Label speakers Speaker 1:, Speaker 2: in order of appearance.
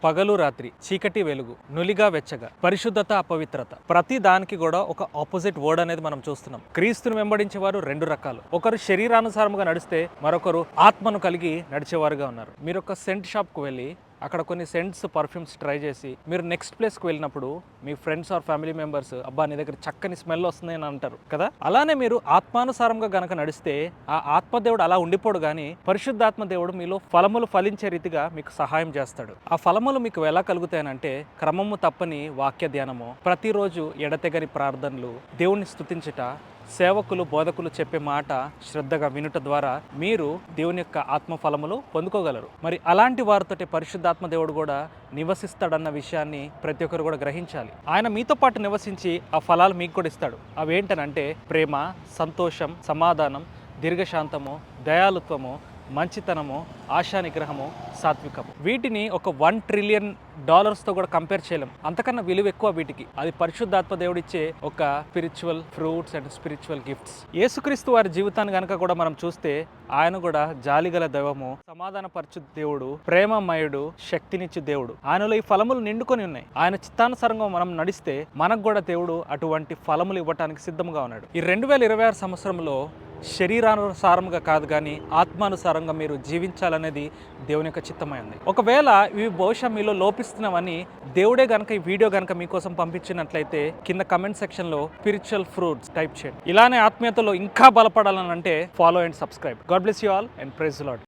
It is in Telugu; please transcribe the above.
Speaker 1: పగలు రాత్రి, చీకటి వెలుగు, నులిగా వెచ్చగా, పరిశుద్ధత అపవిత్రత, ప్రతి దానికి కూడా ఒక ఆపోజిట్ వర్డ్ అనేది మనం చూస్తున్నాం. క్రీస్తుని వెంబడించే వారు రెండు రకాలు. ఒకరు శరీరానుసారముగా నడిస్తే మరొకరు ఆత్మను కలిగి నడిచేవారుగా ఉన్నారు. మీరు ఒక సెంట్ షాప్కు వెళ్ళి అక్కడ కొన్ని సెంట్స్ పర్ఫ్యూమ్స్ ట్రై చేసి మీరు నెక్స్ట్ ప్లేస్కి వెళ్ళినప్పుడు మీ ఫ్రెండ్స్ ఆర్ ఫ్యామిలీ మెంబర్స్ అబ్బా నీ దగ్గర చక్కని స్మెల్ వస్తుంది అని అంటారు కదా. అలానే మీరు ఆత్మానుసారంగా గనక నడిస్తే ఆ ఆత్మదేవుడు అలా ఉండిపోడు, కానీ పరిశుద్ధాత్మ దేవుడు మీలో ఫలములు ఫలించే రీతిగా మీకు సహాయం చేస్తాడు. ఆ ఫలములు మీకు ఎలా కలుగుతాయనంటే క్రమము తప్పని వాక్య ధ్యానము, ప్రతిరోజు ఎడతెగని ప్రార్థనలు, దేవుణ్ణి స్తుతించుట, సేవకులు బోధకులు చెప్పే మాట శ్రద్ధగా వినుట ద్వారా మీరు దేవుని యొక్క ఆత్మ ఫలములు పొందుకోగలరు. మరి అలాంటి వారితోటి పరిశుద్ధాత్మ దేవుడు కూడా నివసిస్తాడన్న విషయాన్ని ప్రతి ఒక్కరు కూడా గ్రహించాలి. ఆయన మీతో పాటు నివసించి ఆ ఫలాలు మీకు కూడా ఇస్తాడు. అవేంటనంటే ప్రేమ, సంతోషం, సమాధానం, దీర్ఘశాంతము, దయాలుత్వము, మంచితనము, ఆశా నిగ్రహము, సాత్వికము. వీటిని ఒక $1 ట్రిలియన్ తో కూడా కంపేర్ చేయలేం. అంతకన్నా విలువ ఎక్కువ వీటికి. అది పరిశుద్ధాత్మ దేవుడిచ్చే ఒక spiritual fruits and spiritual gifts. యేసుక్రీస్తు వారి జీవితాన్ని కనుక కూడా మనం చూస్తే ఆయన కూడా జాలిగల దైవము, సమాధానపరచు దేవుడు, ప్రేమమయుడు, శక్తినిచ్చు దేవుడు. ఆయనలో ఈ ఫలములు నిండుకొని ఉన్నాయి. ఆయన చిత్తానుసారంగా మనం నడిస్తే మనకు కూడా దేవుడు అటువంటి ఫలములు ఇవ్వడానికి సిద్ధంగా ఉన్నాడు. ఈ 2026 సంవత్సరంలో శరీరానుసారంగా కాదు కానీ ఆత్మానుసారంగా మీరు జీవించాలనేది దేవుని యొక్క చిత్తమైంది. ఒకవేళ ఇవి బహుశా మీలో లోపిస్తున్నవని దేవుడే గనక ఈ వీడియో గనక మీకోసం పంపించినట్లయితే కింద కమెంట్ సెక్షన్లో స్పిరిచువల్ ఫ్రూట్స్ టైప్ చేయండి. ఇలానే ఆత్మీయతలో ఇంకా బలపడాలని అంటే follow and subscribe. God bless you all and praise the lord.